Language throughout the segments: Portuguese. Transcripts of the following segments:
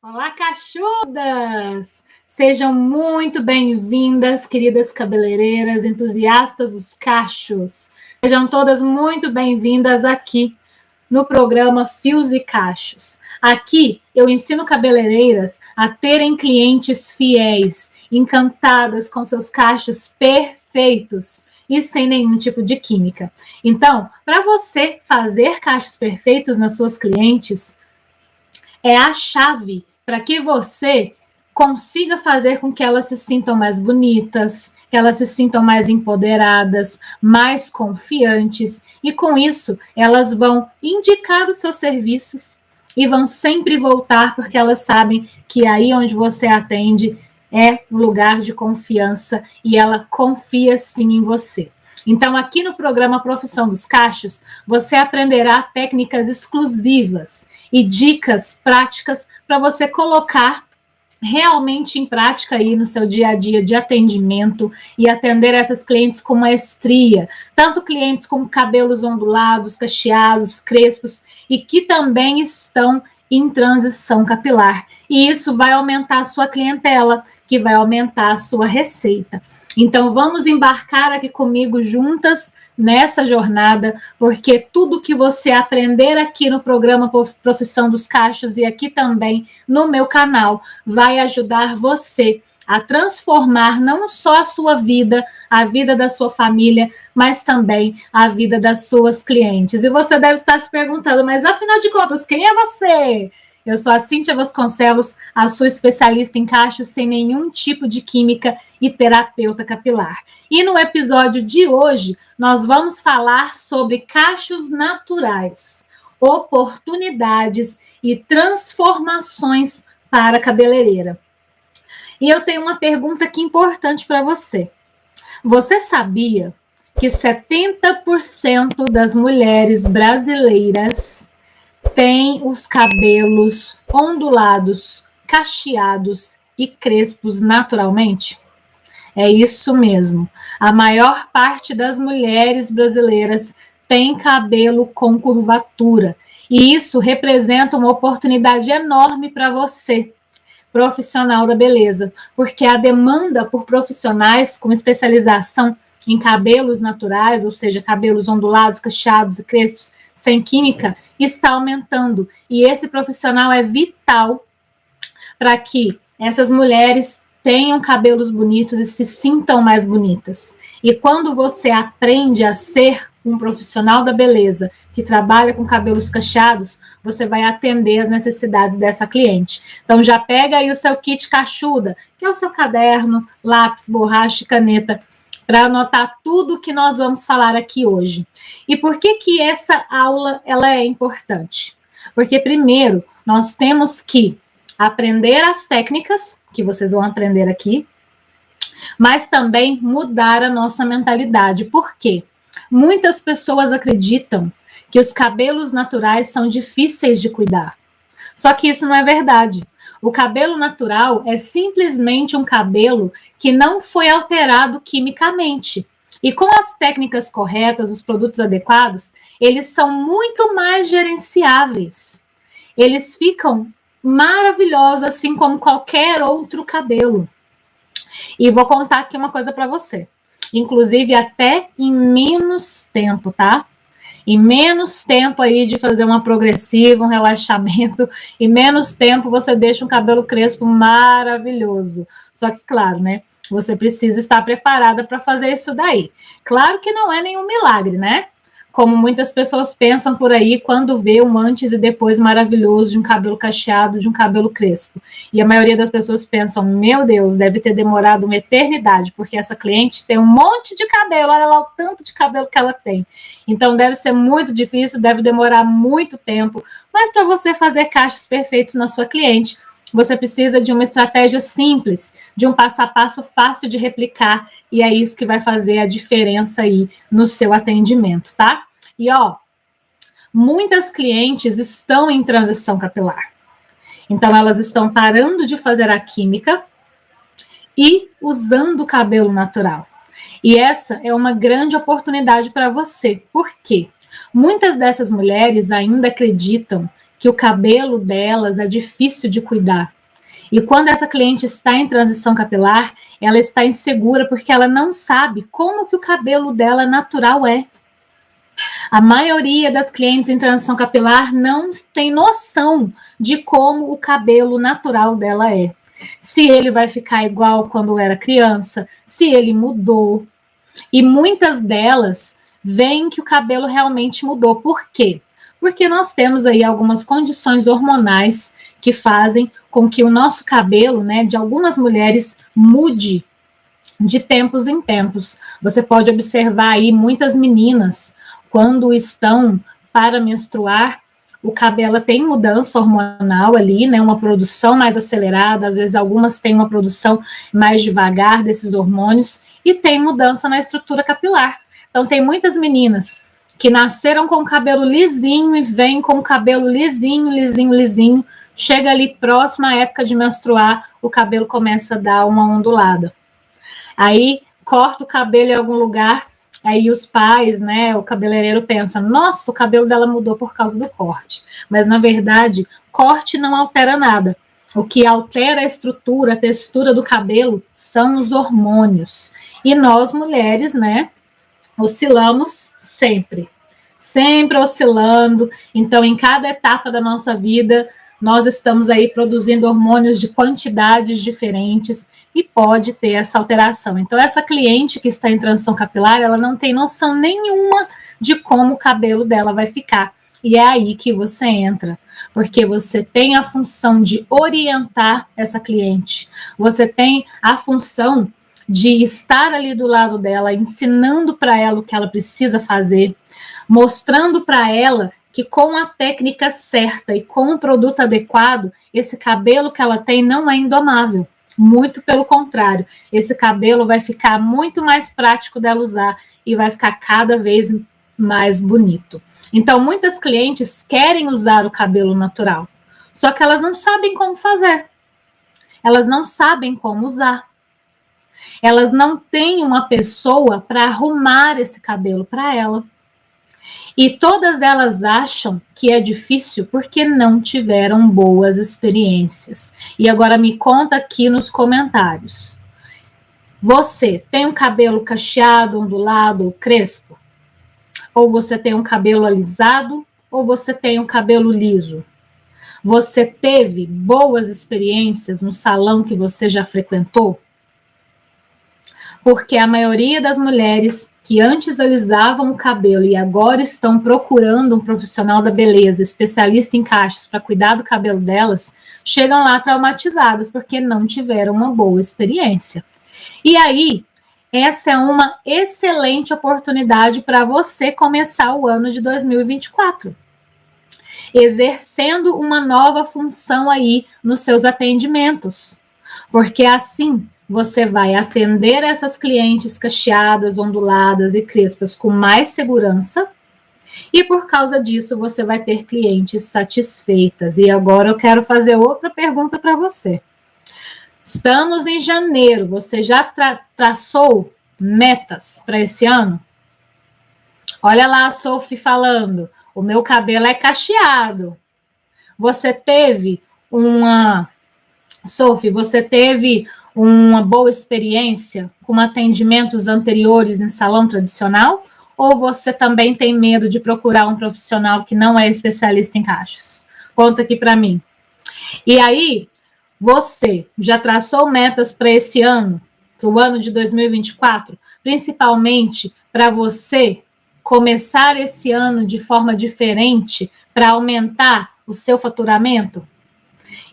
Olá, cachudas! Sejam muito bem-vindas, queridas cabeleireiras, entusiastas dos cachos. Sejam todas muito bem-vindas aqui no programa Fios e Cachos. Aqui eu ensino cabeleireiras a terem clientes fiéis, encantadas com seus cachos perfeitos e sem nenhum tipo de química. Então, para você fazer cachos perfeitos nas suas clientes, é a chave para que você consiga fazer com que elas se sintam mais bonitas, que elas se sintam mais empoderadas, mais confiantes, e com isso elas vão indicar os seus serviços e vão sempre voltar, porque elas sabem que aí onde você atende é um lugar de confiança e ela confia sim em você. Então, aqui no programa Profissão dos Cachos, você aprenderá técnicas exclusivas e dicas práticas para você colocar realmente em prática aí no seu dia a dia de atendimento e atender essas clientes com maestria, tanto clientes com cabelos ondulados, cacheados, crespos e que também estão em transição capilar. E isso vai aumentar a sua clientela, que vai aumentar a sua receita. Então, vamos embarcar aqui comigo juntas nessa jornada, porque tudo que você aprender aqui no programa Profissão dos Cachos e aqui também no meu canal vai ajudar você a transformar não só a sua vida, a vida da sua família, mas também a vida das suas clientes. E você deve estar se perguntando, mas afinal de contas, quem é você? Eu sou a Cíntia Vasconcelos, a sua especialista em cachos sem nenhum tipo de química e terapeuta capilar. E no episódio de hoje, nós vamos falar sobre cachos naturais, oportunidades e transformações para a cabeleireira. E eu tenho uma pergunta aqui importante para você. Você sabia que 70% das mulheres brasileiras tem os cabelos ondulados, cacheados e crespos naturalmente? É isso mesmo. A maior parte das mulheres brasileiras tem cabelo com curvatura. E isso representa uma oportunidade enorme para você, profissional da beleza, porque a demanda por profissionais com especialização em cabelos naturais, ou seja, cabelos ondulados, cacheados e crespos, sem química, está aumentando. E esse profissional é vital para que essas mulheres tenham cabelos bonitos e se sintam mais bonitas. E quando você aprende a ser um profissional da beleza que trabalha com cabelos cacheados, você vai atender as necessidades dessa cliente. Então já pega aí o seu kit cachuda, que é o seu caderno, lápis, borracha e caneta, para anotar tudo que nós vamos falar aqui hoje. E por que essa aula ela é importante? Porque primeiro nós temos que aprender as técnicas que vocês vão aprender aqui, mas também mudar a nossa mentalidade. Por quê? Muitas pessoas acreditam que os cabelos naturais são difíceis de cuidar. Só que isso não é verdade. O cabelo natural é simplesmente um cabelo que não foi alterado quimicamente. E com as técnicas corretas, os produtos adequados, eles são muito mais gerenciáveis. Eles ficam maravilhosos, assim como qualquer outro cabelo. E vou contar aqui uma coisa para você. Inclusive, até em menos tempo, tá? Em menos tempo aí de fazer uma progressiva, um relaxamento, em menos tempo você deixa um cabelo crespo maravilhoso. Só que, claro, né? Você precisa estar preparada para fazer isso daí. Claro que não é nenhum milagre, né? Como muitas pessoas pensam por aí quando vê um antes e depois maravilhoso de um cabelo cacheado, de um cabelo crespo. E a maioria das pessoas pensam, meu Deus, deve ter demorado uma eternidade, porque essa cliente tem um monte de cabelo, olha lá o tanto de cabelo que ela tem. Então deve ser muito difícil, deve demorar muito tempo, mas para você fazer cachos perfeitos na sua cliente, você precisa de uma estratégia simples, de um passo a passo fácil de replicar, e é isso que vai fazer a diferença aí no seu atendimento, tá? E ó, muitas clientes estão em transição capilar. Então elas estão parando de fazer a química e usando o cabelo natural. E essa é uma grande oportunidade para você. Por quê? Muitas dessas mulheres ainda acreditam que o cabelo delas é difícil de cuidar. E quando essa cliente está em transição capilar, ela está insegura porque ela não sabe como que o cabelo dela natural é. A maioria das clientes em transição capilar não tem noção de como o cabelo natural dela é. Se ele vai ficar igual quando era criança, se ele mudou. E muitas delas veem que o cabelo realmente mudou. Por quê? Porque nós temos aí algumas condições hormonais que fazem com que o nosso cabelo, né, de algumas mulheres, mude de tempos em tempos. Você pode observar aí muitas meninas, quando estão para menstruar, o cabelo tem mudança hormonal ali, né, uma produção mais acelerada, às vezes algumas têm uma produção mais devagar desses hormônios, e tem mudança na estrutura capilar. Então, tem muitas meninas que nasceram com o cabelo lisinho e vêm com o cabelo lisinho, lisinho, lisinho, chega ali próxima à época de menstruar, o cabelo começa a dar uma ondulada. Aí, corta o cabelo em algum lugar, aí os pais, né, o cabeleireiro pensa, nossa, o cabelo dela mudou por causa do corte. Mas, na verdade, corte não altera nada. O que altera a estrutura, a textura do cabelo são os hormônios. E nós, mulheres, né, oscilamos sempre. Sempre oscilando. Então, em cada etapa da nossa vida, nós estamos aí produzindo hormônios de quantidades diferentes e pode ter essa alteração. Então, essa cliente que está em transição capilar, ela não tem noção nenhuma de como o cabelo dela vai ficar. E é aí que você entra, porque você tem a função de orientar essa cliente. Você tem a função de estar ali do lado dela, ensinando para ela o que ela precisa fazer, mostrando para ela que com a técnica certa e com o produto adequado, esse cabelo que ela tem não é indomável. Muito pelo contrário, esse cabelo vai ficar muito mais prático dela usar e vai ficar cada vez mais bonito. Então, muitas clientes querem usar o cabelo natural, só que elas não sabem como fazer. Elas não sabem como usar. Elas não têm uma pessoa para arrumar esse cabelo para ela. E todas elas acham que é difícil porque não tiveram boas experiências. E agora me conta aqui nos comentários. Você tem um cabelo cacheado, ondulado ou crespo? Ou você tem um cabelo alisado? Ou você tem um cabelo liso? Você teve boas experiências no salão que você já frequentou? Porque a maioria das mulheres que antes alisavam o cabelo e agora estão procurando um profissional da beleza, especialista em cachos, para cuidar do cabelo delas, chegam lá traumatizadas porque não tiveram uma boa experiência. E aí, essa é uma excelente oportunidade para você começar o ano de 2024, exercendo uma nova função aí nos seus atendimentos, porque assim você vai atender essas clientes cacheadas, onduladas e crespas com mais segurança, e por causa disso você vai ter clientes satisfeitas. E agora eu quero fazer outra pergunta para você. Estamos em janeiro, você já traçou metas para esse ano? Olha lá a Sophie falando, o meu cabelo é cacheado. Você teve Sophie, você teve uma boa experiência com atendimentos anteriores em salão tradicional? Ou você também tem medo de procurar um profissional que não é especialista em cachos? Conta aqui para mim. E aí, você já traçou metas para esse ano, para o ano de 2024? Principalmente para você começar esse ano de forma diferente para aumentar o seu faturamento?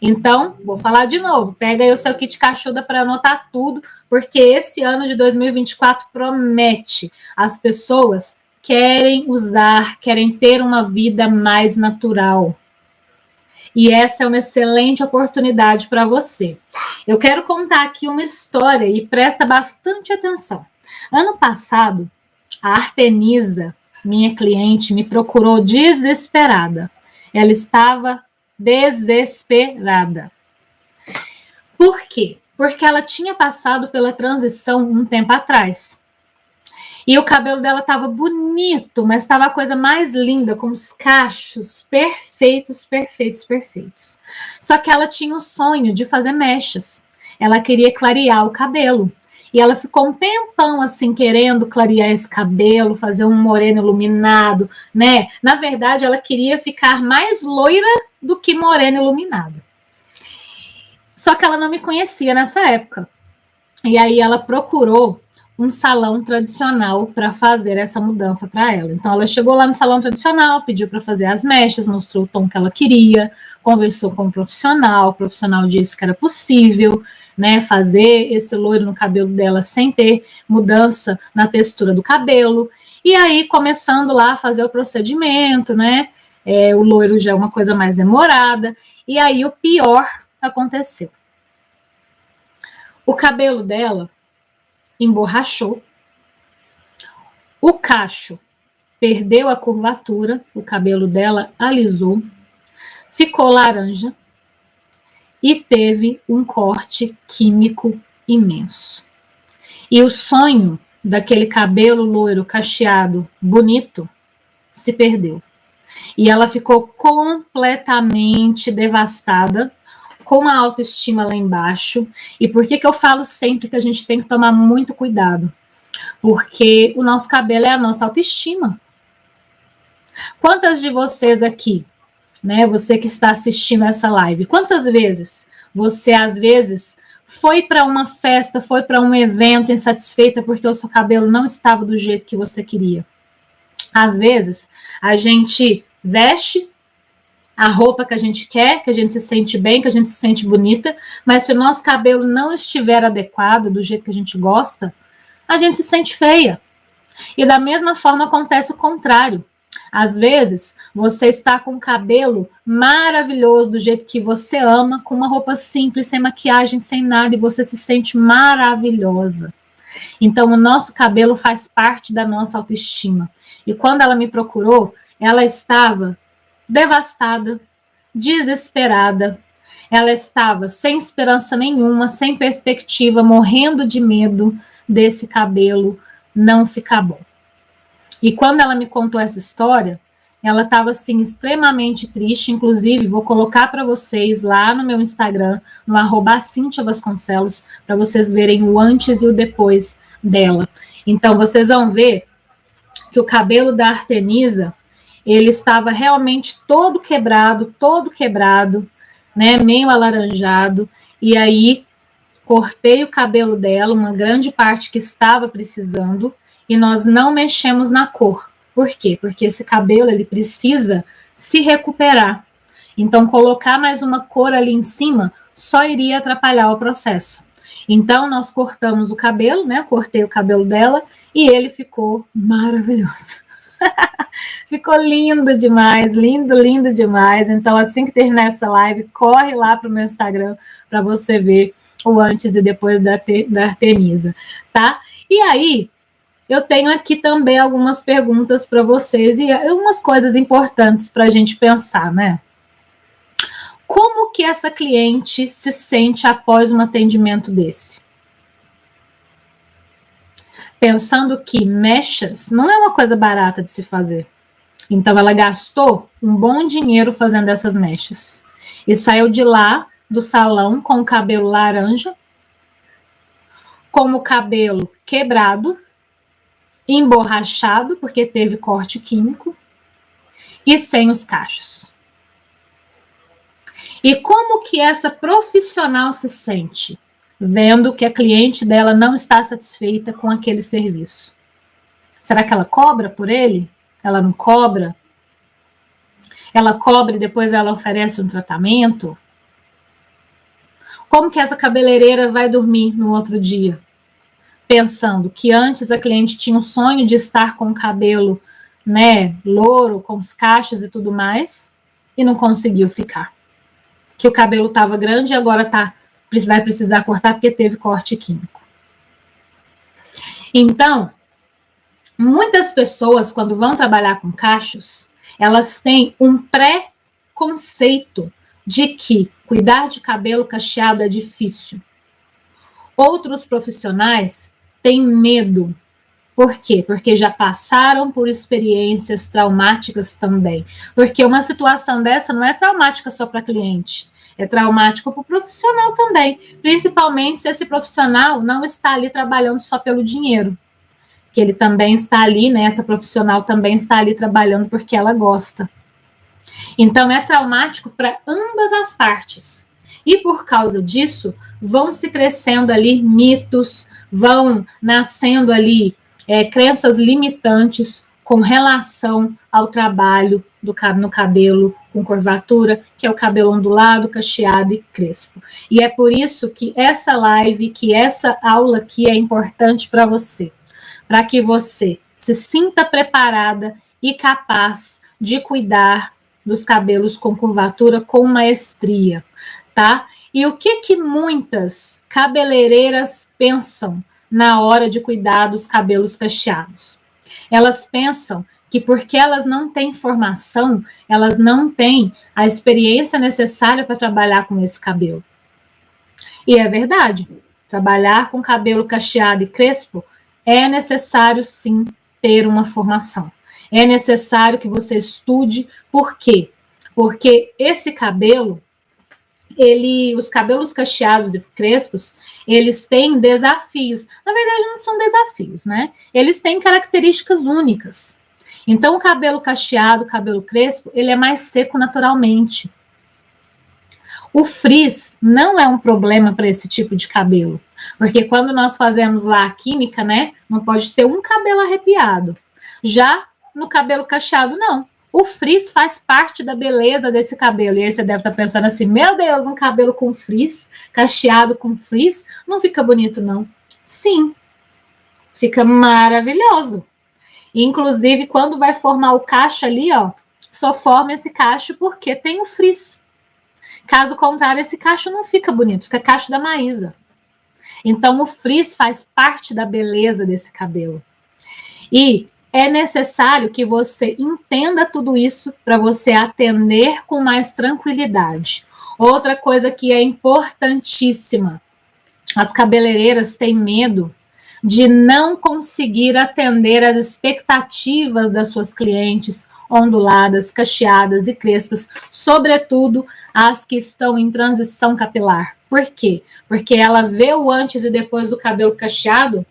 Então, vou falar de novo, pega aí o seu kit cachuda para anotar tudo, porque esse ano de 2024 promete. As pessoas querem usar, querem ter uma vida mais natural. E essa é uma excelente oportunidade para você. Eu quero contar aqui uma história e presta bastante atenção. Ano passado, a Artenisa, minha cliente, me procurou desesperada. Ela estava desesperada. Por quê? Porque ela tinha passado pela transição um tempo atrás. E o cabelo dela estava bonito, mas estava a coisa mais linda, com os cachos perfeitos, perfeitos, perfeitos. Só que ela tinha o sonho de fazer mechas. Ela queria clarear o cabelo. E ela ficou um tempão assim, querendo clarear esse cabelo, fazer um moreno iluminado, né? Na verdade, ela queria ficar mais loira do que morena iluminada. Só que ela não me conhecia nessa época. E aí ela procurou um salão tradicional para fazer essa mudança para ela. Então ela chegou lá no salão tradicional, pediu para fazer as mechas, mostrou o tom que ela queria, conversou com o profissional disse que era possível, né, fazer esse loiro no cabelo dela sem ter mudança na textura do cabelo. E aí começando lá a fazer o procedimento, né? O loiro já é uma coisa mais demorada. E aí o pior aconteceu. O cabelo dela emborrachou, o cacho perdeu a curvatura, o cabelo dela alisou, ficou laranja e teve um corte químico imenso. E o sonho daquele cabelo loiro cacheado bonito se perdeu. E ela ficou completamente devastada, com a autoestima lá embaixo. E por que eu falo sempre que a gente tem que tomar muito cuidado? Porque o nosso cabelo é a nossa autoestima. Quantas de vocês aqui, né, você que está assistindo essa live, quantas vezes você, às vezes, foi para uma festa, foi para um evento insatisfeita porque o seu cabelo não estava do jeito que você queria? Às vezes, a gente veste a roupa que a gente quer, que a gente se sente bem, que a gente se sente bonita, mas se o nosso cabelo não estiver adequado, do jeito que a gente gosta, a gente se sente feia. E da mesma forma acontece o contrário. Às vezes, você está com o cabelo maravilhoso, do jeito que você ama, com uma roupa simples, sem maquiagem, sem nada, e você se sente maravilhosa. Então, o nosso cabelo faz parte da nossa autoestima. E quando ela me procurou, ela estava devastada, desesperada. Ela estava sem esperança nenhuma, sem perspectiva, morrendo de medo desse cabelo não ficar bom. E quando ela me contou essa história, ela estava assim extremamente triste. Inclusive, vou colocar para vocês lá no meu Instagram, no @CínthiaVasconcelos, para vocês verem o antes e o depois dela. Então, vocês vão ver que o cabelo da Artenisa, ele estava realmente todo quebrado, né, meio alaranjado, e aí cortei o cabelo dela, uma grande parte que estava precisando, e nós não mexemos na cor. Por quê? Porque esse cabelo, ele precisa se recuperar. Então, colocar mais uma cor ali em cima só iria atrapalhar o processo. Então, nós cortamos o cabelo, né, cortei o cabelo dela, e ele ficou maravilhoso. Ficou lindo demais, lindo demais. Então, assim que terminar essa live, corre lá para o meu Instagram para você ver o antes e depois da Artenisa, tá? E aí, eu tenho aqui também algumas perguntas para vocês e umas coisas importantes para a gente pensar, né? Como que essa cliente se sente após um atendimento desse? Pensando que mechas não é uma coisa barata de se fazer. Então, ela gastou um bom dinheiro fazendo essas mechas. E saiu de lá, do salão, com o cabelo laranja, com o cabelo quebrado, emborrachado, porque teve corte químico, e sem os cachos. E como que essa profissional se sente, vendo que a cliente dela não está satisfeita com aquele serviço? Será que ela cobra por ele? Ela não cobra? Ela cobra e depois ela oferece um tratamento? Como que essa cabeleireira vai dormir no outro dia? Pensando que antes a cliente tinha um sonho de estar com o cabelo, né, louro, com os cachos e tudo mais, e não conseguiu ficar. Que o cabelo estava grande e agora vai precisar cortar porque teve corte químico. Então, muitas pessoas, quando vão trabalhar com cachos, elas têm um pré-conceito de que cuidar de cabelo cacheado é difícil. Outros profissionais têm medo Por quê? Porque já passaram por experiências traumáticas também. Porque uma situação dessa não é traumática só para cliente, é traumático para o profissional também, principalmente se esse profissional não está ali trabalhando só pelo dinheiro, que ele também está ali, né? Essa profissional também está ali trabalhando porque ela gosta. Então, é traumático para ambas as partes. E por causa disso, vão se crescendo ali mitos, vão nascendo ali crenças limitantes com relação ao trabalho no cabelo com curvatura, que é o cabelo ondulado, cacheado e crespo. E é por isso que essa live, que essa aula aqui é importante para você, para que você se sinta preparada e capaz de cuidar dos cabelos com curvatura com maestria, tá? E o que muitas cabeleireiras pensam na hora de cuidar dos cabelos cacheados? Elas pensam que porque elas não têm formação, elas não têm a experiência necessária para trabalhar com esse cabelo. E é verdade, trabalhar com cabelo cacheado e crespo é necessário, sim, ter uma formação. É necessário que você estude. Por quê? Porque esse cabelo, os cabelos cacheados e crespos, eles têm desafios. Na verdade, não são desafios, né? Eles têm características únicas. Então, o cabelo cacheado, o cabelo crespo, ele é mais seco naturalmente. O frizz não é um problema para esse tipo de cabelo, porque quando nós fazemos lá a química, né, não pode ter um cabelo arrepiado. Já no cabelo cacheado, não. O frizz faz parte da beleza desse cabelo. E aí você deve estar pensando assim, meu Deus, um cabelo com frizz, cacheado com frizz, não fica bonito, não. Sim, fica maravilhoso. Inclusive, quando vai formar o cacho ali, ó, só forma esse cacho porque tem o frizz. Caso contrário, esse cacho não fica bonito, fica cacho da Maísa. Então, o frizz faz parte da beleza desse cabelo. E é necessário que você entenda tudo isso para você atender com mais tranquilidade. Outra coisa que é importantíssima, as cabeleireiras têm medo de não conseguir atender às expectativas das suas clientes onduladas, cacheadas e crespas, sobretudo as que estão em transição capilar. Por quê? Porque ela vê o antes e depois do cabelo cacheado,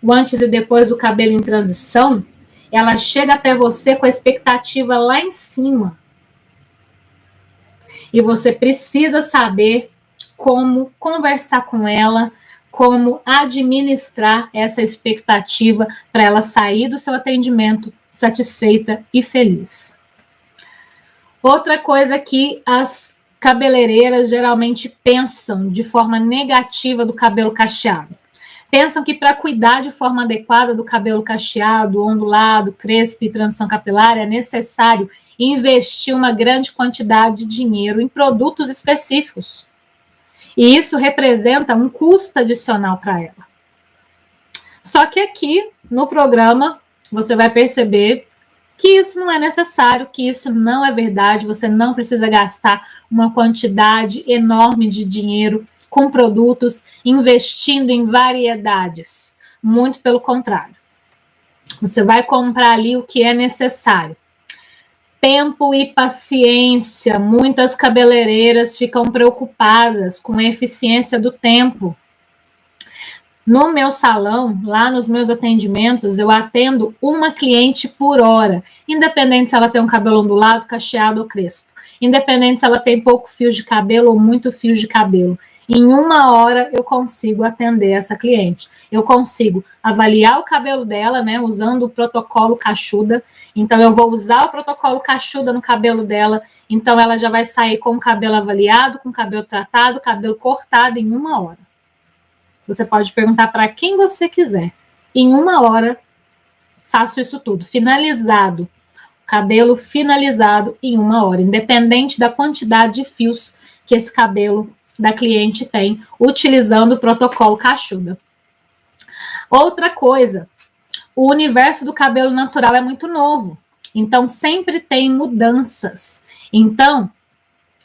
o antes e depois do cabelo em transição, ela chega até você com a expectativa lá em cima. E você precisa saber como conversar com ela, como administrar essa expectativa para ela sair do seu atendimento satisfeita e feliz. Outra coisa que as cabeleireiras geralmente pensam de forma negativa do cabelo cacheado. Pensam que para cuidar de forma adequada do cabelo cacheado, ondulado, crespo e transição capilar é necessário investir uma grande quantidade de dinheiro em produtos específicos. E isso representa um custo adicional para ela. Só que aqui no programa você vai perceber que isso não é necessário, que isso não é verdade, você não precisa gastar uma quantidade enorme de dinheiro com produtos, investindo em variedades. Muito pelo contrário. Você vai comprar ali o que é necessário. Tempo e paciência. Muitas cabeleireiras ficam preocupadas com a eficiência do tempo. No meu salão, lá nos meus atendimentos, eu atendo uma cliente por hora, independente se ela tem um cabelo ondulado, cacheado ou crespo, independente se ela tem pouco fio de cabelo ou muito fio de cabelo. Em 1 hora eu consigo atender essa cliente. Eu consigo avaliar o cabelo dela, né, usando o protocolo Cachuda. Então eu vou usar o protocolo Cachuda no cabelo dela. Então ela já vai sair com o cabelo avaliado, com o cabelo tratado, cabelo cortado em 1 hora. Você pode perguntar para quem você quiser. Em 1 hora faço isso tudo, finalizado. Cabelo finalizado em 1 hora, independente da quantidade de fios que esse cabelo da cliente tem, utilizando o protocolo Cachuda. Outra coisa, o universo do cabelo natural é muito novo, então sempre tem mudanças. Então,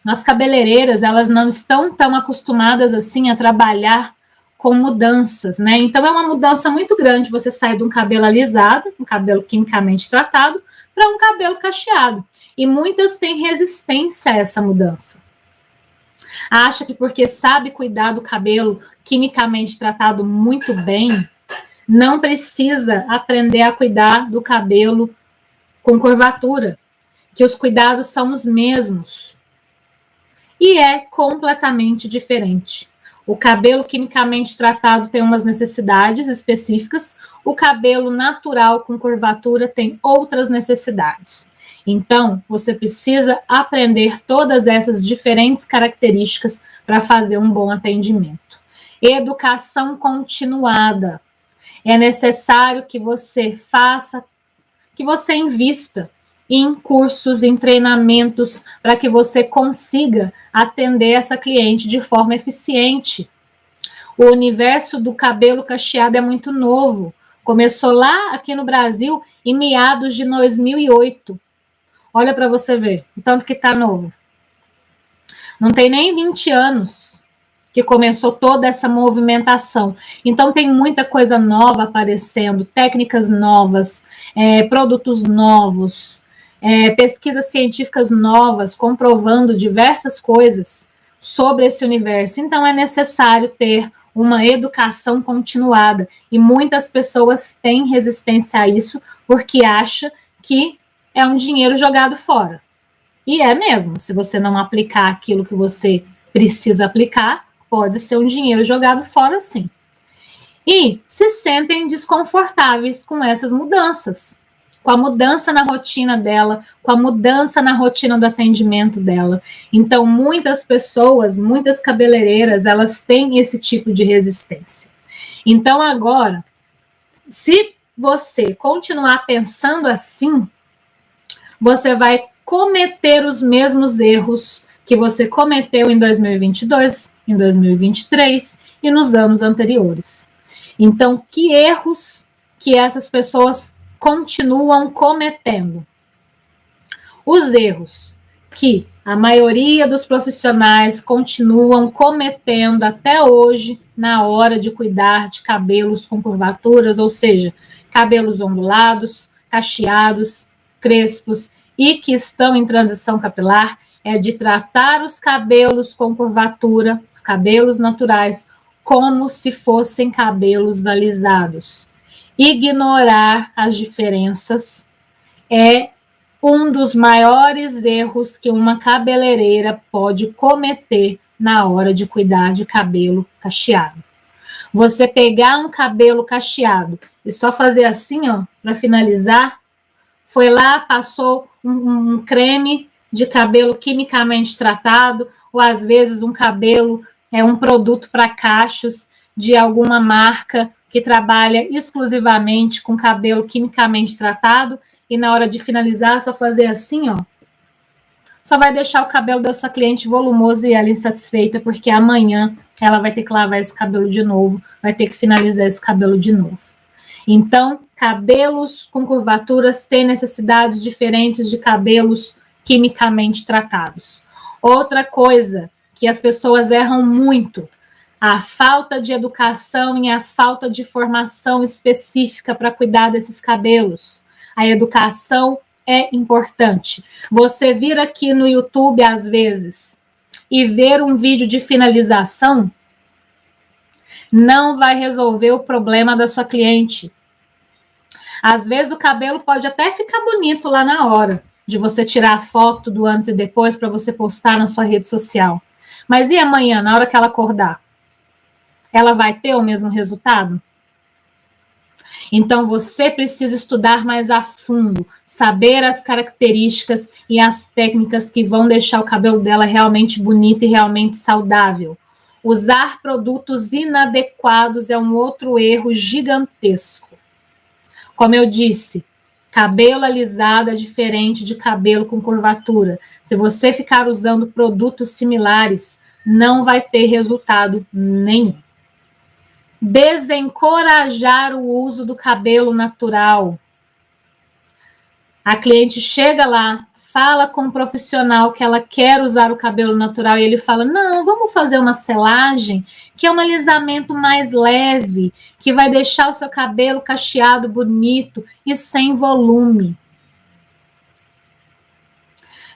as cabeleireiras, elas não estão tão acostumadas assim a trabalhar com mudanças, né? Então, é uma mudança muito grande você sair de um cabelo alisado, um cabelo quimicamente tratado, para um cabelo cacheado. E muitas têm resistência a essa mudança. Acha que porque sabe cuidar do cabelo quimicamente tratado muito bem, não precisa aprender a cuidar do cabelo com curvatura, que os cuidados são os mesmos. E é completamente diferente. O cabelo quimicamente tratado tem umas necessidades específicas, o cabelo natural com curvatura tem outras necessidades. Então, você precisa aprender todas essas diferentes características para fazer um bom atendimento. Educação continuada. É necessário que você faça, que você invista em cursos, em treinamentos, para que você consiga atender essa cliente de forma eficiente. O universo do cabelo cacheado é muito novo. Começou lá aqui no Brasil em meados de 2008. Olha para você ver, o tanto que está novo. Não tem nem 20 anos que começou toda essa movimentação. Então, tem muita coisa nova aparecendo, técnicas novas, produtos novos, pesquisas científicas novas, comprovando diversas coisas sobre esse universo. Então, é necessário ter uma educação continuada. E muitas pessoas têm resistência a isso porque acham que é um dinheiro jogado fora. E é mesmo, se você não aplicar aquilo que você precisa aplicar, pode ser um dinheiro jogado fora, sim. E se sentem desconfortáveis com essas mudanças, com a mudança na rotina dela, com a mudança na rotina do atendimento dela. Então, muitas pessoas, muitas cabeleireiras, elas têm esse tipo de resistência. Então, agora, se você continuar pensando assim, você vai cometer os mesmos erros que você cometeu em 2022, em 2023 e nos anos anteriores. Então, que erros que essas pessoas continuam cometendo? Os erros que a maioria dos profissionais continuam cometendo até hoje na hora de cuidar de cabelos com curvaturas, ou seja, cabelos ondulados, cacheados, crespos e que estão em transição capilar, é de tratar os cabelos com curvatura, os cabelos naturais, como se fossem cabelos alisados. Ignorar as diferenças é um dos maiores erros que uma cabeleireira pode cometer na hora de cuidar de cabelo cacheado. Você pegar um cabelo cacheado e só fazer assim, ó, para finalizar, foi lá, passou um creme de cabelo quimicamente tratado, ou às vezes um cabelo, um produto para cachos de alguma marca que trabalha exclusivamente com cabelo quimicamente tratado, e na hora de finalizar, só fazer assim, ó, só vai deixar o cabelo da sua cliente volumoso e ela insatisfeita, porque amanhã ela vai ter que lavar esse cabelo de novo, vai ter que finalizar esse cabelo de novo. Então, cabelos com curvaturas têm necessidades diferentes de cabelos quimicamente tratados. Outra coisa que as pessoas erram muito, a falta de educação e a falta de formação específica para cuidar desses cabelos. A educação é importante. Você vir aqui no YouTube, às vezes, e ver um vídeo de finalização, não vai resolver o problema da sua cliente. Às vezes o cabelo pode até ficar bonito lá na hora de você tirar a foto do antes e depois para você postar na sua rede social. Mas e amanhã, na hora que ela acordar? Ela vai ter o mesmo resultado? Então, você precisa estudar mais a fundo, saber as características e as técnicas que vão deixar o cabelo dela realmente bonito e realmente saudável. Usar produtos inadequados é um outro erro gigantesco. Como eu disse, cabelo alisado é diferente de cabelo com curvatura. Se você ficar usando produtos similares, não vai ter resultado nenhum. Desencorajar o uso do cabelo natural. A cliente chega lá, fala com um profissional que ela quer usar o cabelo natural e ele fala, não, vamos fazer uma selagem, que é um alisamento mais leve, que vai deixar o seu cabelo cacheado, bonito e sem volume.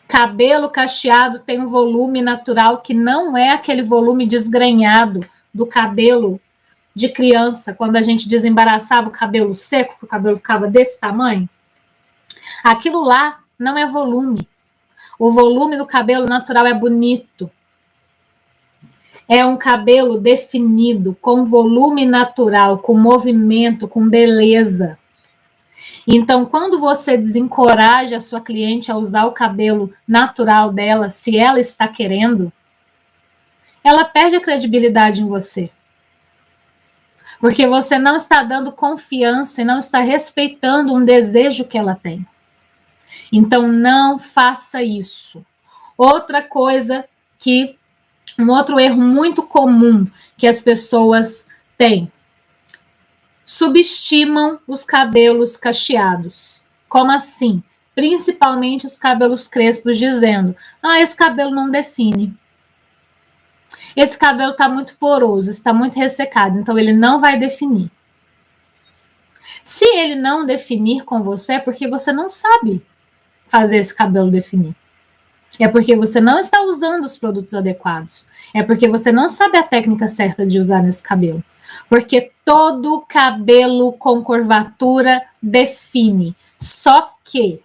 Cabelo cacheado tem um volume natural que não é aquele volume desgrenhado do cabelo de criança, quando a gente desembaraçava o cabelo seco, que o cabelo ficava desse tamanho. Aquilo lá não é volume. O volume do cabelo natural é bonito. É um cabelo definido, com volume natural, com movimento, com beleza. Então, quando você desencoraja a sua cliente a usar o cabelo natural dela, se ela está querendo, ela perde a credibilidade em você. Porque você não está dando confiança e não está respeitando um desejo que ela tem. Então, não faça isso. Outra coisa um outro erro muito comum que as pessoas têm. Subestimam os cabelos cacheados. Como assim? Principalmente os cabelos crespos, dizendo, esse cabelo não define. Esse cabelo está muito poroso, está muito ressecado, então ele não vai definir. Se ele não definir com você, é porque você não sabe fazer esse cabelo definir. É porque você não está usando os produtos adequados. É porque você não sabe a técnica certa de usar nesse cabelo. Porque todo cabelo com curvatura define. Só que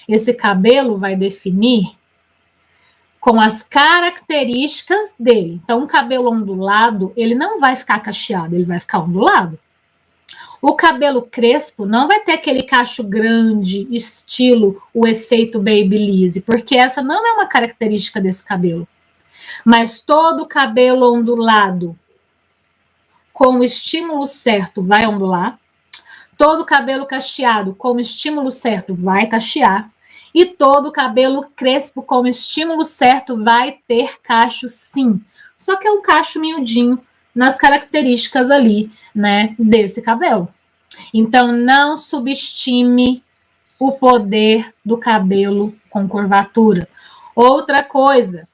esse cabelo vai definir com as características dele. Então, um cabelo ondulado, ele não vai ficar cacheado, ele vai ficar ondulado. O cabelo crespo não vai ter aquele cacho grande, estilo o efeito Babyliss, porque essa não é uma característica desse cabelo. Mas todo cabelo ondulado, com o estímulo certo, vai ondular. Todo cabelo cacheado, com o estímulo certo, vai cachear. E todo cabelo crespo, com o estímulo certo, vai ter cacho sim. Só que é um cacho miudinho nas características ali, né, desse cabelo. Então, não subestime o poder do cabelo com curvatura. Outra coisa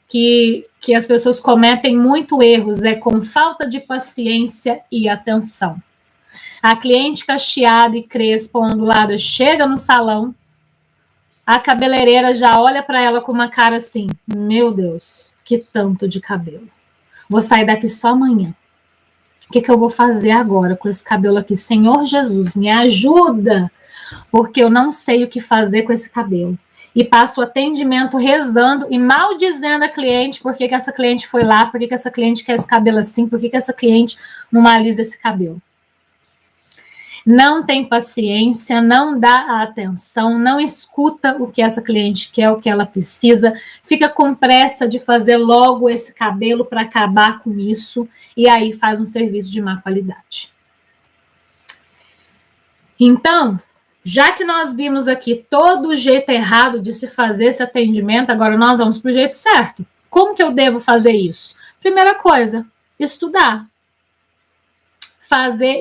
que as pessoas cometem muito erros é com falta de paciência e atenção. A cliente cacheada e crespa ondulada chega no salão, a cabeleireira já olha para ela com uma cara assim, meu Deus, que tanto de cabelo. Vou sair daqui só amanhã. O que eu vou fazer agora com esse cabelo aqui? Senhor Jesus, me ajuda, porque eu não sei o que fazer com esse cabelo. E passo o atendimento rezando e maldizendo a cliente, por que essa cliente foi lá, por que essa cliente quer esse cabelo assim, por que essa cliente não alisa esse cabelo. Não tem paciência, não dá atenção, não escuta o que essa cliente quer, o que ela precisa, fica com pressa de fazer logo esse cabelo para acabar com isso, e aí faz um serviço de má qualidade. Então, já que nós vimos aqui todo o jeito errado de se fazer esse atendimento, agora nós vamos para o jeito certo. Como que eu devo fazer isso? Primeira coisa, estudar.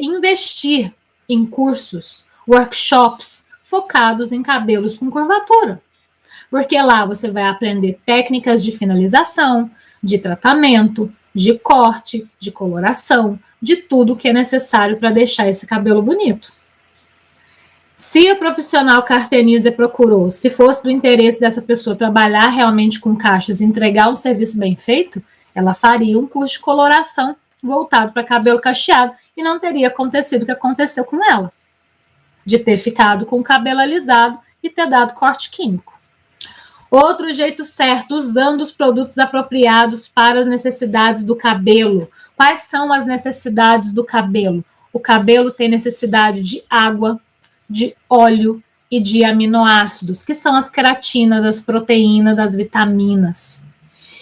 Investir em cursos, workshops focados em cabelos com curvatura. Porque lá você vai aprender técnicas de finalização, de tratamento, de corte, de coloração, de tudo que é necessário para deixar esse cabelo bonito. Se o profissional que a Artemisia procurou, se fosse do interesse dessa pessoa trabalhar realmente com cachos e entregar um serviço bem feito, ela faria um curso de coloração voltado para cabelo cacheado e não teria acontecido o que aconteceu com ela, de ter ficado com o cabelo alisado e ter dado corte químico. Outro jeito certo, usando os produtos apropriados para as necessidades do cabelo. Quais são as necessidades do cabelo? O cabelo tem necessidade de água, de óleo e de aminoácidos, que são as queratinas, as proteínas, as vitaminas.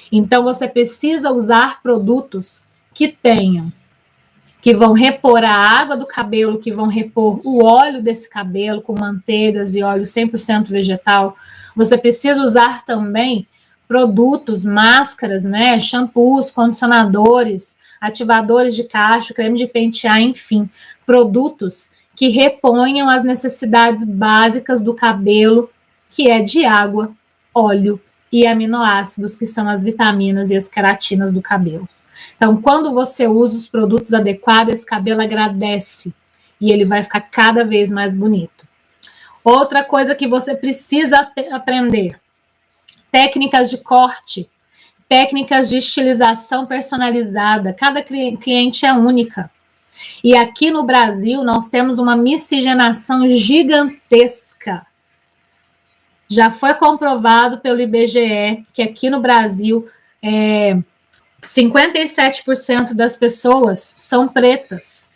Então, você precisa usar produtos que vão repor a água do cabelo, que vão repor o óleo desse cabelo, com manteigas e óleo 100% vegetal. Você precisa usar também produtos, máscaras, né, shampoos, condicionadores, ativadores de cacho, creme de pentear, enfim, produtos que reponham as necessidades básicas do cabelo que é de água, óleo e aminoácidos, que são as vitaminas e as queratinas do cabelo. Então, quando você usa os produtos adequados, esse cabelo agradece e ele vai ficar cada vez mais bonito. Outra coisa que você precisa aprender: técnicas de corte, técnicas de estilização personalizada. Cada cliente é única. E aqui no Brasil, nós temos uma miscigenação gigantesca. Já foi comprovado pelo IBGE que aqui no Brasil 57% das pessoas são pretas.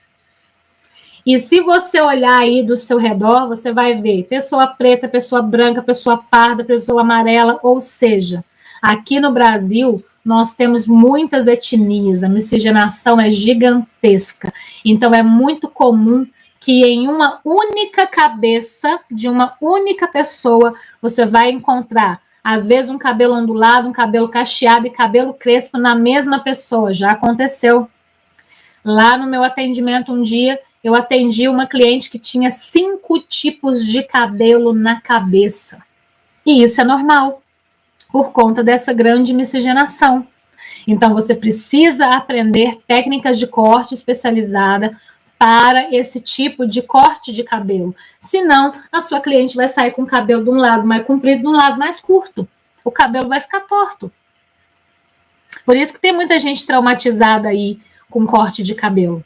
E se você olhar aí do seu redor, você vai ver pessoa preta, pessoa branca, pessoa parda, pessoa amarela, ou seja, aqui no Brasil nós temos muitas etnias, a miscigenação é gigantesca. Então é muito comum que em uma única cabeça de uma única pessoa você vai encontrar, às vezes, um cabelo ondulado, um cabelo cacheado e cabelo crespo na mesma pessoa. Já aconteceu. Lá no meu atendimento um dia, eu atendi uma cliente que tinha 5 tipos de cabelo na cabeça. E isso é normal, por conta dessa grande miscigenação. Então, você precisa aprender técnicas de corte especializada para esse tipo de corte de cabelo. Senão, a sua cliente vai sair com o cabelo de um lado mais comprido, de um lado mais curto. O cabelo vai ficar torto. Por isso que tem muita gente traumatizada aí com corte de cabelo.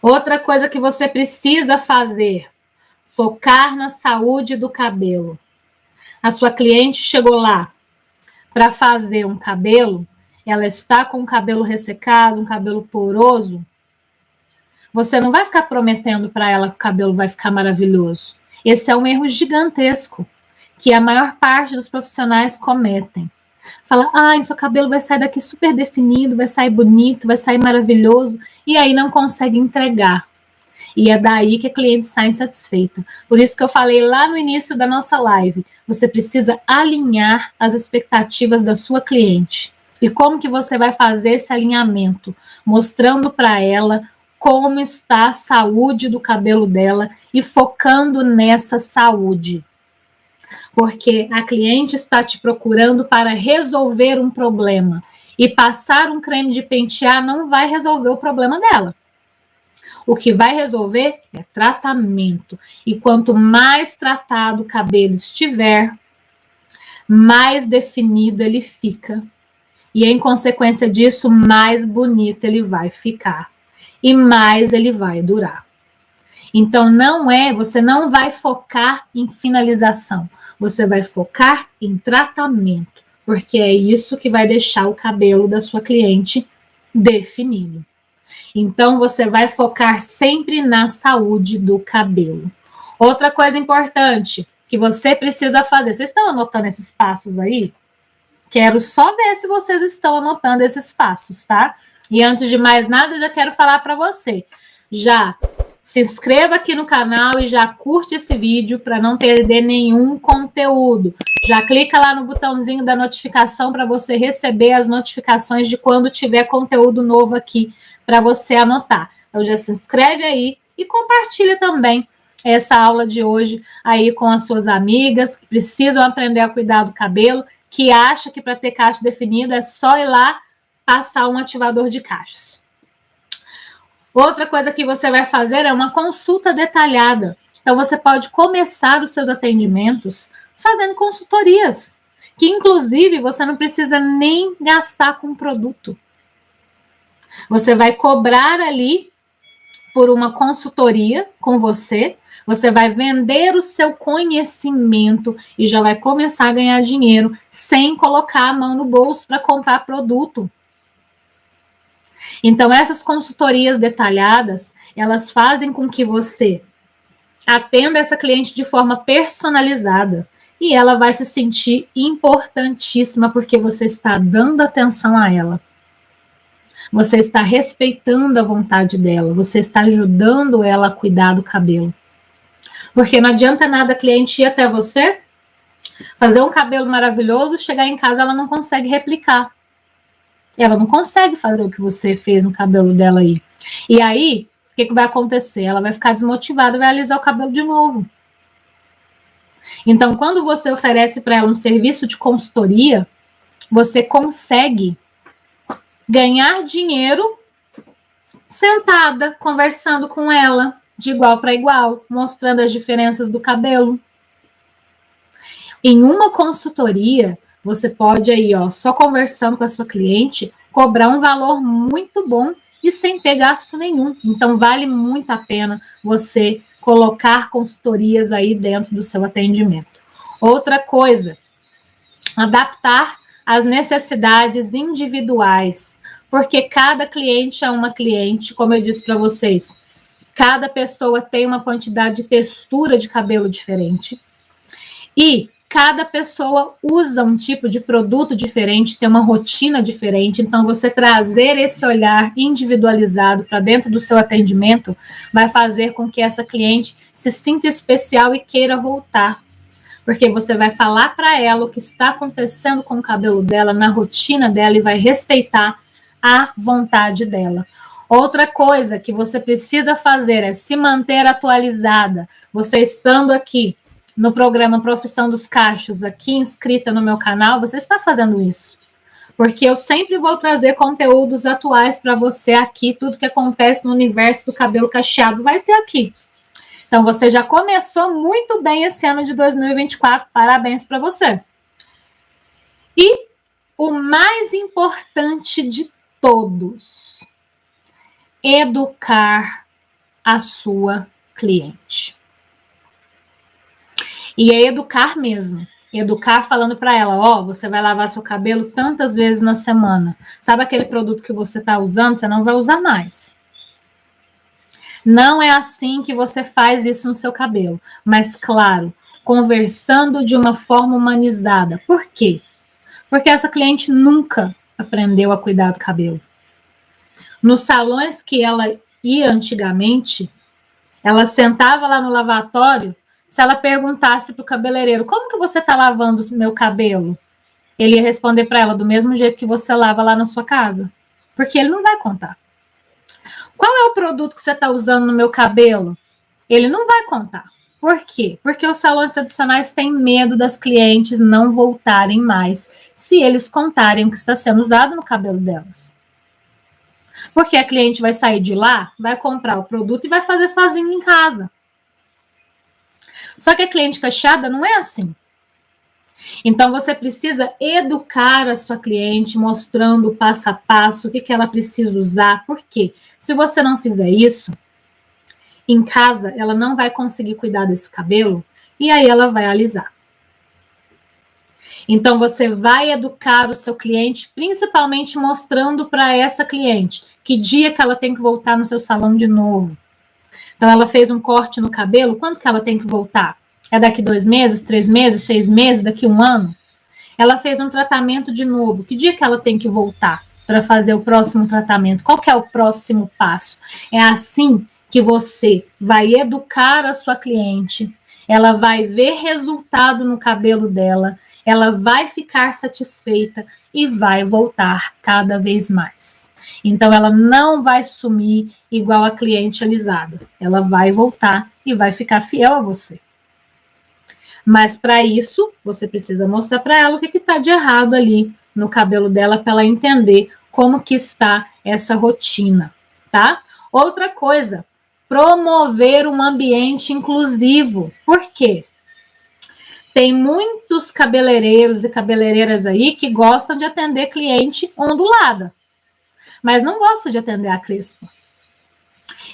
Outra coisa que você precisa fazer: focar na saúde do cabelo. A sua cliente chegou lá para fazer um cabelo, ela está com o cabelo ressecado, um cabelo poroso. Você não vai ficar prometendo para ela que o cabelo vai ficar maravilhoso. Esse é um erro gigantesco que a maior parte dos profissionais cometem. Fala, seu cabelo vai sair daqui super definido, vai sair bonito, vai sair maravilhoso, e aí não consegue entregar. E é daí que a cliente sai insatisfeita. Por isso que eu falei lá no início da nossa live, você precisa alinhar as expectativas da sua cliente. E como que você vai fazer esse alinhamento? Mostrando para ela como está a saúde do cabelo dela e focando nessa saúde. Porque a cliente está te procurando para resolver um problema. E passar um creme de pentear não vai resolver o problema dela. O que vai resolver é tratamento. E quanto mais tratado o cabelo estiver, mais definido ele fica. E em consequência disso, mais bonito ele vai ficar. E mais ele vai durar. Então, você não vai focar em finalização. Você vai focar em tratamento. Porque é isso que vai deixar o cabelo da sua cliente definido. Então, você vai focar sempre na saúde do cabelo. Outra coisa importante que você precisa fazer. Vocês estão anotando esses passos aí? Quero só ver se vocês estão anotando esses passos, tá? E antes de mais nada, já quero falar para você. Já se inscreva aqui no canal e já curte esse vídeo para não perder nenhum conteúdo. Já clica lá no botãozinho da notificação para você receber as notificações de quando tiver conteúdo novo aqui para você anotar. Então já se inscreve aí e compartilha também essa aula de hoje aí com as suas amigas que precisam aprender a cuidar do cabelo, que acha que para ter cacho definido é só ir lá passar um ativador de cachos. Outra coisa que você vai fazer é uma consulta detalhada. Então, você pode começar os seus atendimentos fazendo consultorias, que inclusive você não precisa nem gastar com produto. Você vai cobrar ali por uma consultoria com você, você vai vender o seu conhecimento e já vai começar a ganhar dinheiro sem colocar a mão no bolso para comprar produto. Então, essas consultorias detalhadas, elas fazem com que você atenda essa cliente de forma personalizada e ela vai se sentir importantíssima porque você está dando atenção a ela. Você está respeitando a vontade dela, você está ajudando ela a cuidar do cabelo. Porque não adianta nada a cliente ir até você, fazer um cabelo maravilhoso, chegar em casa ela não consegue replicar. Ela não consegue fazer o que você fez no cabelo dela aí. E aí, o que vai acontecer? Ela vai ficar desmotivada e vai alisar o cabelo de novo. Então, quando você oferece para ela um serviço de consultoria, você consegue ganhar dinheiro sentada, conversando com ela, de igual para igual, mostrando as diferenças do cabelo. Em uma consultoria, você pode aí, só conversando com a sua cliente, cobrar um valor muito bom e sem ter gasto nenhum. Então, vale muito a pena você colocar consultorias aí dentro do seu atendimento. Outra coisa, adaptar as necessidades individuais, porque cada cliente é uma cliente, como eu disse para vocês, cada pessoa tem uma quantidade de textura de cabelo diferente e cada pessoa usa um tipo de produto diferente, tem uma rotina diferente, então você trazer esse olhar individualizado para dentro do seu atendimento vai fazer com que essa cliente se sinta especial e queira voltar. Porque você vai falar para ela o que está acontecendo com o cabelo dela, na rotina dela, e vai respeitar a vontade dela. Outra coisa que você precisa fazer é se manter atualizada. Você estando aqui no programa Profissão dos Cachos, aqui inscrita no meu canal, você está fazendo isso. Porque eu sempre vou trazer conteúdos atuais para você aqui, tudo que acontece no universo do cabelo cacheado vai ter aqui. Então, você já começou muito bem esse ano de 2024. Parabéns para você. E o mais importante de todos, educar a sua cliente. E é educar mesmo. Educar falando para ela, você vai lavar seu cabelo tantas vezes na semana. Sabe aquele produto que você está usando? Você não vai usar mais. Não é assim que você faz isso no seu cabelo. Mas, claro, conversando de uma forma humanizada. Por quê? Porque essa cliente nunca aprendeu a cuidar do cabelo. Nos salões que ela ia antigamente, ela sentava lá no lavatório, se ela perguntasse para o cabeleireiro, como que você está lavando o meu cabelo? Ele ia responder para ela do mesmo jeito que você lava lá na sua casa. Porque ele não vai contar. Qual é o produto que você está usando no meu cabelo? Ele não vai contar. Por quê? Porque os salões tradicionais têm medo das clientes não voltarem mais se eles contarem o que está sendo usado no cabelo delas. Porque a cliente vai sair de lá, vai comprar o produto e vai fazer sozinha em casa. Só que a cliente cacheada não é assim. Então, você precisa educar a sua cliente, mostrando o passo a passo, o que ela precisa usar. Por quê? Se você não fizer isso, em casa, ela não vai conseguir cuidar desse cabelo e aí ela vai alisar. Então, você vai educar o seu cliente, principalmente mostrando para essa cliente que dia que ela tem que voltar no seu salão de novo. Então, ela fez um corte no cabelo, quando que ela tem que voltar? É daqui 2 meses, 3 meses, 6 meses, daqui 1 ano? Ela fez um tratamento de novo. Que dia que ela tem que voltar para fazer o próximo tratamento? Qual que é o próximo passo? É assim que você vai educar a sua cliente. Ela vai ver resultado no cabelo dela. Ela vai ficar satisfeita e vai voltar cada vez mais. Então, ela não vai sumir igual a cliente alisada. Ela vai voltar e vai ficar fiel a você. Mas para isso, você precisa mostrar para ela o que está de errado ali no cabelo dela para ela entender como que está essa rotina, tá? Outra coisa, promover um ambiente inclusivo. Por quê? Tem muitos cabeleireiros e cabeleireiras aí que gostam de atender cliente ondulada, mas não gostam de atender a crespa.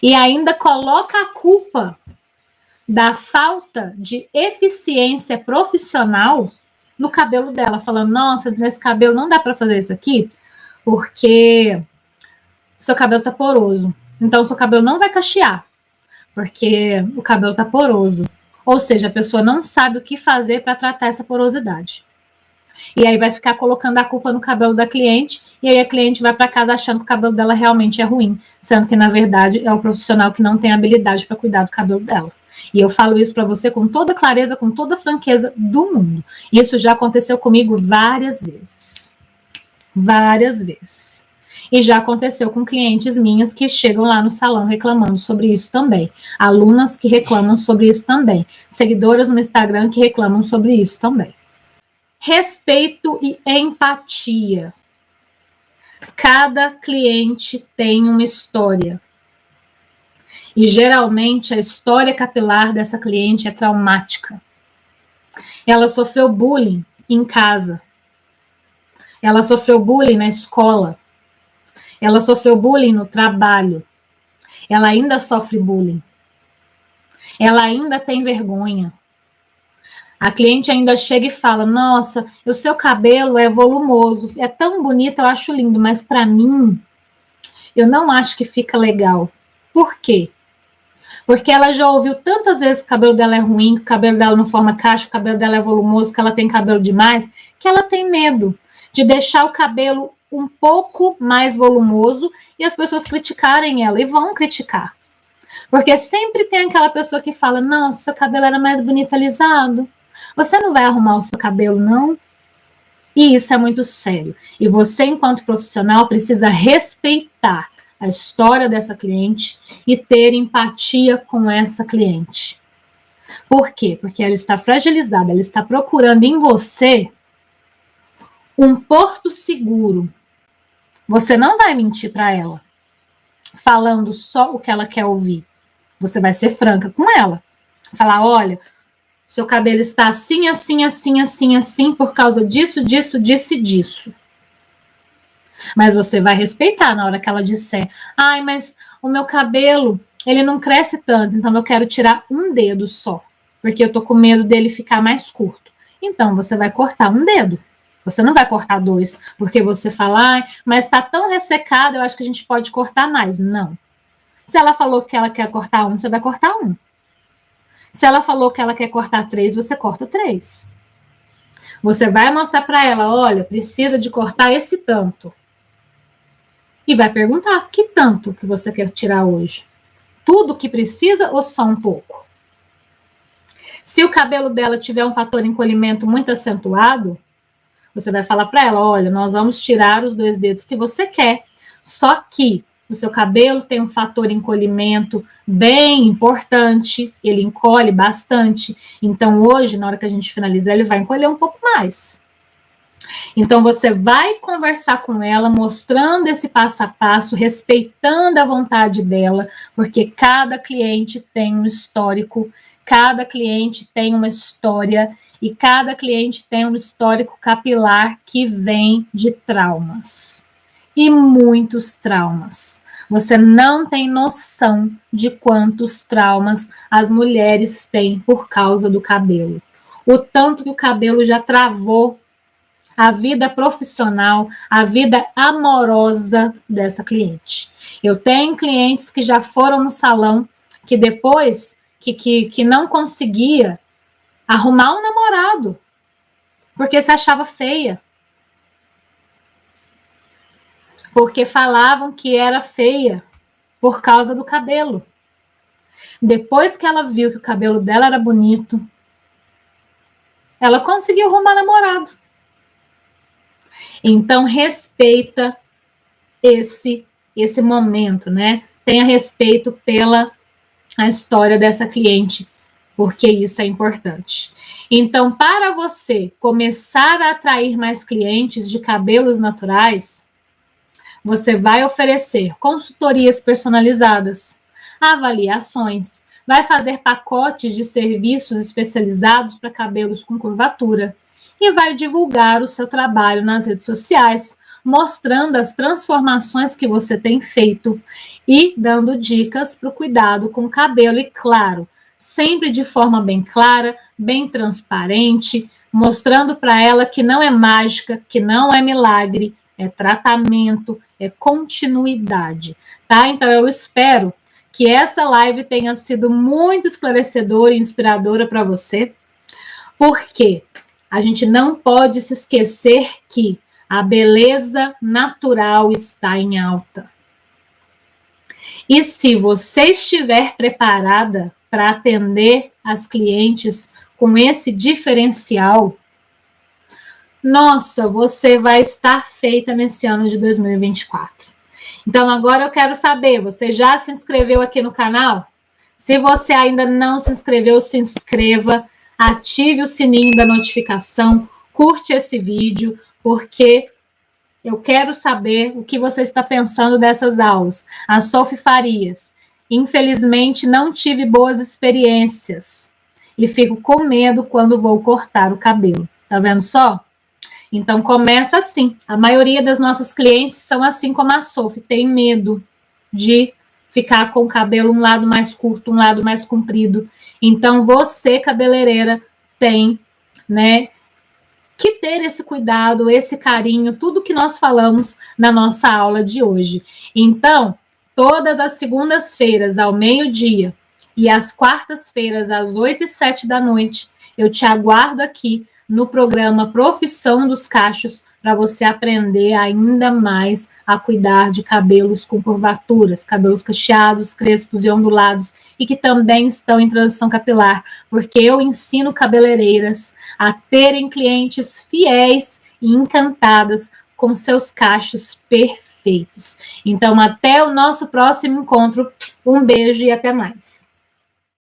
E ainda coloca a culpa da falta de eficiência profissional no cabelo dela, falando, nossa, nesse cabelo não dá para fazer isso aqui, porque seu cabelo tá poroso. Então, seu cabelo não vai cachear, porque o cabelo tá poroso. Ou seja, a pessoa não sabe o que fazer para tratar essa porosidade. E aí vai ficar colocando a culpa no cabelo da cliente, e aí a cliente vai para casa achando que o cabelo dela realmente é ruim, sendo que, na verdade, é o profissional que não tem habilidade para cuidar do cabelo dela. E eu falo isso para você com toda clareza, com toda franqueza do mundo. Isso já aconteceu comigo várias vezes. Várias vezes. E já aconteceu com clientes minhas que chegam lá no salão reclamando sobre isso também. Alunas que reclamam sobre isso também. Seguidoras no Instagram que reclamam sobre isso também. Respeito e empatia. Cada cliente tem uma história. E geralmente a história capilar dessa cliente é traumática. Ela sofreu bullying em casa. Ela sofreu bullying na escola. Ela sofreu bullying no trabalho. Ela ainda sofre bullying. Ela ainda tem vergonha. A cliente ainda chega e fala: nossa, o seu cabelo é volumoso, é tão bonito, eu acho lindo, mas para mim, eu não acho que fica legal. Por quê? Porque ela já ouviu tantas vezes que o cabelo dela é ruim, que o cabelo dela não forma caixa, que o cabelo dela é volumoso, que ela tem cabelo demais, que ela tem medo de deixar o cabelo um pouco mais volumoso e as pessoas criticarem ela, e vão criticar. Porque sempre tem aquela pessoa que fala: nossa, seu cabelo era mais bonito alisado. Você não vai arrumar o seu cabelo, não? E isso é muito sério. E você, enquanto profissional, precisa respeitar a história dessa cliente e ter empatia com essa cliente. Por quê? Porque ela está fragilizada, ela está procurando em você um porto seguro. Você não vai mentir para ela, falando só o que ela quer ouvir. Você vai ser franca com ela. Falar: olha, seu cabelo está assim, assim, assim, assim, assim, por causa disso, disso, disso e disso. Mas você vai respeitar na hora que ela disser: ai, mas o meu cabelo, ele não cresce tanto, então eu quero tirar um dedo só, porque eu tô com medo dele ficar mais curto. Então você vai cortar um dedo. Você não vai cortar dois, porque você fala: ai, mas tá tão ressecado, eu acho que a gente pode cortar mais. Não. Se ela falou que ela quer cortar um, você vai cortar um. Se ela falou que ela quer cortar 3, você corta 3. Você vai mostrar para ela: olha, precisa de cortar esse tanto. E vai perguntar: que tanto que você quer tirar hoje? Tudo que precisa ou só um pouco? Se o cabelo dela tiver um fator encolhimento muito acentuado, você vai falar para ela: olha, nós vamos tirar os 2 dedos que você quer, só que o seu cabelo tem um fator encolhimento bem importante, ele encolhe bastante, então hoje, na hora que a gente finalizar, ele vai encolher um pouco mais. Então você vai conversar com ela, mostrando esse passo a passo, respeitando a vontade dela, porque cada cliente tem um histórico, cada cliente tem uma história e cada cliente tem um histórico capilar que vem de traumas. E muitos traumas. Você não tem noção de quantos traumas as mulheres têm por causa do cabelo. O tanto que o cabelo já travou a vida profissional, a vida amorosa dessa cliente. Eu tenho clientes que já foram no salão, que depois que não conseguia arrumar um namorado, porque se achava feia. Porque falavam que era feia por causa do cabelo. Depois que ela viu que o cabelo dela era bonito, ela conseguiu arrumar namorado. Então, respeita esse momento, né? Tenha respeito pela a história dessa cliente, porque isso é importante. Então, para você começar a atrair mais clientes de cabelos naturais, você vai oferecer consultorias personalizadas, avaliações, vai fazer pacotes de serviços especializados para cabelos com curvatura e vai divulgar o seu trabalho nas redes sociais, mostrando as transformações que você tem feito e dando dicas para o cuidado com o cabelo. E claro, sempre de forma bem clara, bem transparente, mostrando para ela que não é mágica, que não é milagre, é tratamento, é continuidade, tá? Então eu espero que essa live tenha sido muito esclarecedora e inspiradora para você, porque a gente não pode se esquecer que a beleza natural está em alta. E se você estiver preparada para atender as clientes com esse diferencial, nossa, você vai estar feita nesse ano de 2024. Então, agora eu quero saber, você já se inscreveu aqui no canal? Se você ainda não se inscreveu, se inscreva, ative o sininho da notificação, curte esse vídeo, porque eu quero saber o que você está pensando dessas aulas. A Sophie Farias. Infelizmente, não tive boas experiências e fico com medo quando vou cortar o cabelo. Tá vendo só? Então, começa assim. A maioria das nossas clientes são assim como a Sophie, tem medo de ficar com o cabelo um lado mais curto, um lado mais comprido. Então, você, cabeleireira, tem, né, que ter esse cuidado, esse carinho, tudo que nós falamos na nossa aula de hoje. Então, todas as segundas-feiras, ao meio-dia, e às quartas-feiras, às 8h07 da noite, eu te aguardo aqui no programa Profissão dos Cachos, para você aprender ainda mais a cuidar de cabelos com curvaturas, cabelos cacheados, crespos e ondulados, e que também estão em transição capilar, porque eu ensino cabeleireiras a terem clientes fiéis e encantadas com seus cachos perfeitos. Então, até o nosso próximo encontro. Um beijo e até mais.